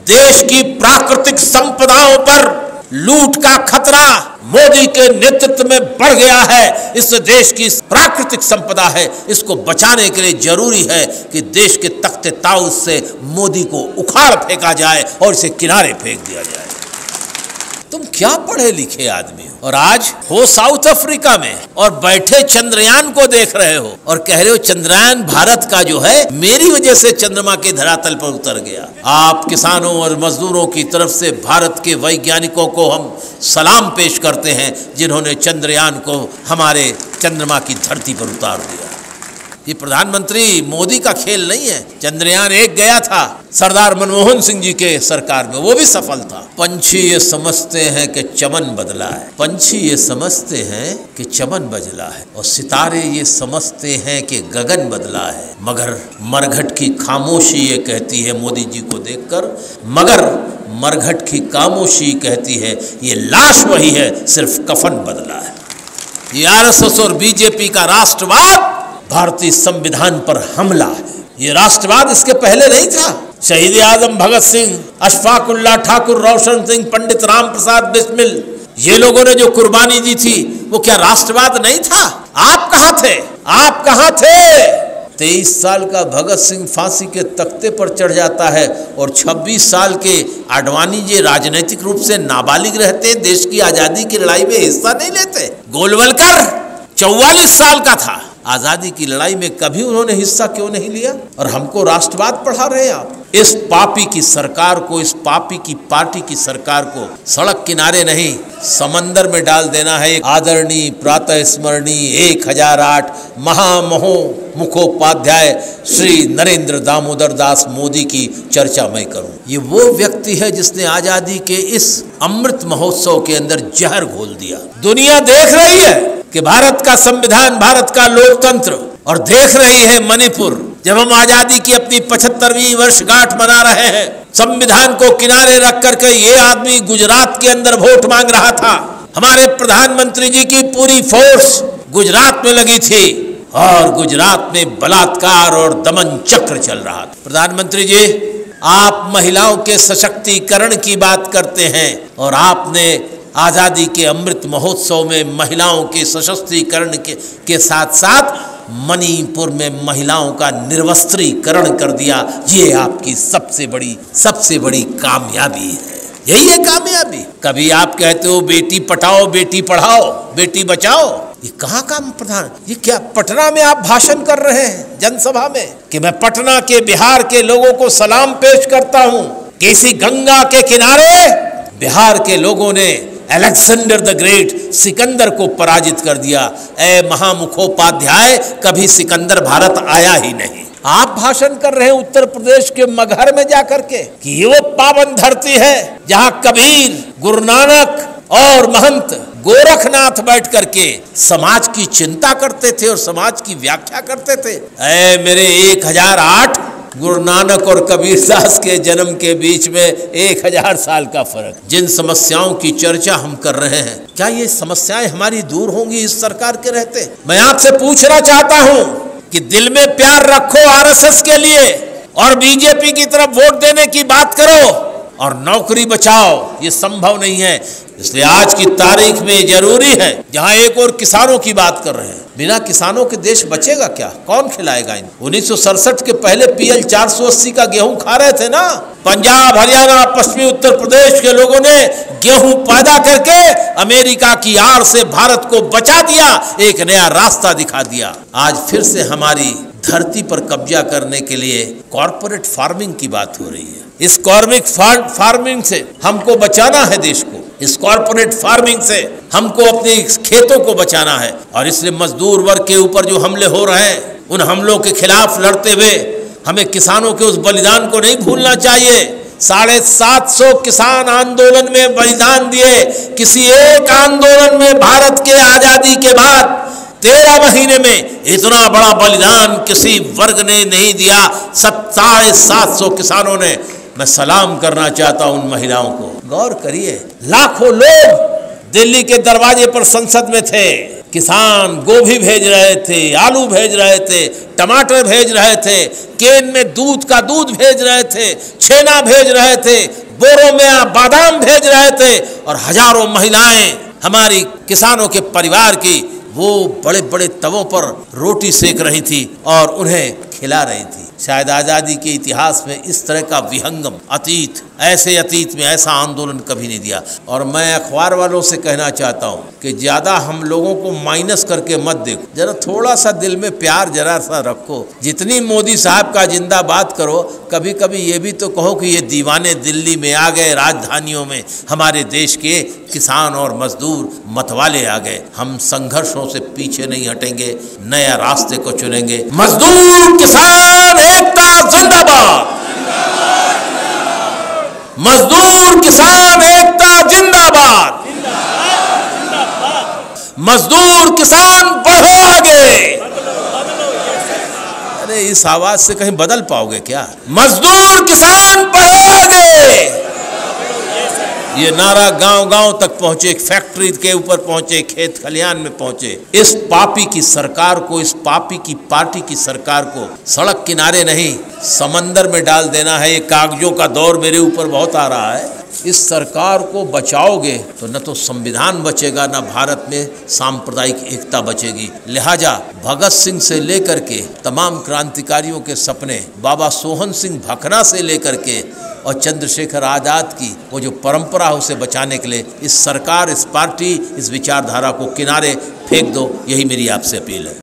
देश की प्राकृतिक संपदाओं पर लूट का खतरा मोदी के नेतृत्व में बढ़ गया है। इस देश की प्राकृतिक संपदा है, इसको बचाने के लिए जरूरी है कि देश के तख्ते ताउस से मोदी को उखाड़ फेंका जाए और इसे किनारे फेंक दिया जाए। तुम क्या पढ़े लिखे आदमी हो और आज हो साउथ अफ्रीका में और बैठे चंद्रयान को देख रहे हो और कह रहे हो चंद्रयान भारत का जो है मेरी वजह से चंद्रमा के धरातल पर उतर गया। आप किसानों और मजदूरों की तरफ से भारत के वैज्ञानिकों को हम सलाम पेश करते हैं जिन्होंने चंद्रयान को हमारे चंद्रमा की धरती पर उतार दिया। ये प्रधानमंत्री मोदी का खेल नहीं है। चंद्रयान 1 गया था सरदार मनमोहन सिंह जी के सरकार में, वो भी सफल था। पंछी ये समझते हैं कि चमन बदला है, पंछी ये समझते हैं कि चमन बदला है और सितारे ये समझते हैं कि गगन बदला है, मगर मरघट की खामोशी ये कहती है मोदी जी को देखकर, मगर मरघट की खामोशी कहती है ये लाश वही है, सिर्फ कफन बदला है। ये आरएसएस और बीजेपी का राष्ट्रवाद भारतीय संविधान पर हमला है। ये राष्ट्रवाद इसके पहले नहीं था। शहीद आजम भगत सिंह, अशफाक उल्लाह ठाकुर, रोशन सिंह, पंडित राम प्रसाद बिस्मिल, ये लोगों ने जो कुर्बानी दी थी वो क्या राष्ट्रवाद नहीं था? आप कहाँ थे? आप कहाँ थे? 23 साल का भगत सिंह फांसी के तख्ते पर चढ़ जाता है और 26 साल के आडवाणी जी राजनीतिक रूप से नाबालिग रहते, देश की आजादी की लड़ाई में हिस्सा नहीं लेते। गोलवलकर 44 साल का था, आजादी की लड़ाई में कभी उन्होंने हिस्सा क्यों नहीं लिया? और हमको राष्ट्रवाद पढ़ा रहे हैं आप। इस पापी की सरकार को, इस पापी की पार्टी की सरकार को सड़क किनारे नहीं समंदर में डाल देना है। आदरणीय प्रातः स्मरणीय 1008 महामहो मुखोपाध्याय श्री नरेंद्र दामोदर दास मोदी की चर्चा मैं करूं। ये वो व्यक्ति है जिसने आजादी के इस अमृत महोत्सव के अंदर जहर घोल दिया। दुनिया देख रही है कि भारत का संविधान, भारत का लोकतंत्र, और देख रही है मणिपुर। जब हम आजादी की अपनी 75वीं वर्षगांठ मना रहे हैं, संविधान को किनारे रख करके ये आदमी गुजरात के अंदर वोट मांग रहा था। हमारे प्रधानमंत्री जी की पूरी फोर्स गुजरात में लगी थी और गुजरात में बलात्कार और दमन चक्र चल रहा था। प्रधानमंत्री जी, आप महिलाओं के सशक्तिकरण की बात करते हैं और आपने आजादी के अमृत महोत्सव में महिलाओं के सशक्तिकरण के साथ साथ मणिपुर में महिलाओं का निर्वस्त्रीकरण कर दिया। ये आपकी सबसे बड़ी कामयाबी है। यही है कामयाबी। कभी आप कहते हो बेटी पढ़ाओ, बेटी पढ़ाओ, बेटी बचाओ, ये कहाँ का प्रधान? ये क्या पटना में आप भाषण कर रहे हैं जनसभा में कि मैं पटना के, बिहार के लोगों को सलाम पेश करता हूँ कि इसी गंगा के किनारे बिहार के लोगों ने अलेक्जेंडर द ग्रेट सिकंदर को पराजित कर दिया। ए महामुखोपाध्याय, कभी सिकंदर भारत आया ही नहीं। आप भाषण कर रहे हैं उत्तर प्रदेश के मगहर में जाकर के कि ये वो पावन धरती है जहां कबीर, गुरु नानक और महंत गोरखनाथ बैठ करके समाज की चिंता करते थे और समाज की व्याख्या करते थे। ए मेरे 1008 गुरु नानक और कबीरदास के जन्म के बीच में 1000 साल का फर्क। जिन समस्याओं की चर्चा हम कर रहे हैं, क्या ये समस्याएं हमारी दूर होंगी इस सरकार के रहते? मैं आपसे पूछना चाहता हूं कि दिल में प्यार रखो आरएसएस के लिए और बीजेपी की तरफ वोट देने की बात करो और नौकरी बचाओ। ये संभव नहीं है। इसलिए आज की तारीख में जरूरी है, जहां एक और किसानों की बात कर रहे हैं, बिना किसानों के देश बचेगा क्या? कौन खिलाएगा इनको? 1967 के पहले PL 480 का गेहूं खा रहे थे ना। पंजाब, हरियाणा, पश्चिमी उत्तर प्रदेश के लोगों ने गेहूं पैदा करके अमेरिका की आड़ से भारत को बचा दिया, एक नया रास्ता दिखा दिया। आज फिर से हमारी धरती पर कब्जा करने के लिए कॉर्पोरेट फार्मिंग की बात हो रही है। इस कॉर्पोरेट फार्मिंग से हमको बचाना है देश को। इस कॉर्पोरेट फार्मिंग से हमको अपने खेतों को बचाना है और इसलिए मजदूर वर्ग के ऊपर जो हमले हो रहे हैं, उन हमलों के खिलाफ लड़ते हुए हमें किसानों के उस बलिदान को नहीं भूलना चाहिए। 750 किसान आंदोलन में बलिदान दिए। किसी एक आंदोलन में भारत के आजादी के बाद 13 महीने में इतना बड़ा बलिदान किसी वर्ग ने नहीं दिया। 750 किसानों ने। मैं सलाम करना चाहता हूं उन महिलाओं को। गौर करिए, लाखों लोग दिल्ली के दरवाजे पर संसद में थे, किसान गोभी भेज रहे थे, आलू भेज रहे थे, टमाटर भेज रहे थे, केन में दूध का दूध भेज रहे थे, छेना भेज रहे थे, बोरों में बादाम भेज रहे थे, और हजारों महिलाएं हमारी किसानों के परिवार की वो बड़े बड़े तवों पर रोटी सेक रही थी और उन्हें खिला रही थी। शायद आज़ादी के इतिहास में इस तरह का विहंगम अतीत, ऐसे अतीत में ऐसा आंदोलन कभी नहीं दिया। और मैं अखबार वालों से कहना चाहता हूँ कि ज़्यादा हम लोगों को माइनस करके मत देखो, जरा थोड़ा सा दिल में प्यार जरा सा रखो। जितनी मोदी साहब का जिंदाबाद करो, कभी कभी ये भी तो कहो कि ये दीवाने दिल्ली में आ गए, राजधानियों में हमारे देश के किसान और मजदूर मतवाले आ गए। हम संघर्षों से पीछे नहीं हटेंगे, नया रास्ते को चुनेंगे। मजदूर किसान एकता जिंदाबाद, मजदूर किसान एकता जिंदाबाद, मजदूर किसान बढ़ो आगे। अरे इस आवाज से कहीं बदल पाओगे क्या? मजदूर किसान बढ़ो आगे। ये नारा गांव गांव तक पहुंचे, फैक्ट्री के ऊपर पहुंचे, खेत खलियान में पहुंचे। इस पापी की सरकार को, इस पापी की पार्टी की सरकार को सड़क किनारे नहीं, समंदर में डाल देना है। ये कागजों का दौर मेरे ऊपर बहुत आ रहा है। इस सरकार को बचाओगे तो न तो संविधान बचेगा, न भारत में सांप्रदायिक एकता बचेगी। लिहाजा भगत सिंह से लेकर के तमाम क्रांतिकारियों के सपने, बाबा सोहन सिंह भकना से लेकर के और चंद्रशेखर आज़ाद की वो जो परंपरा है, उसे बचाने के लिए इस सरकार, इस पार्टी, इस विचारधारा को किनारे फेंक दो। यही मेरी आपसे अपील है।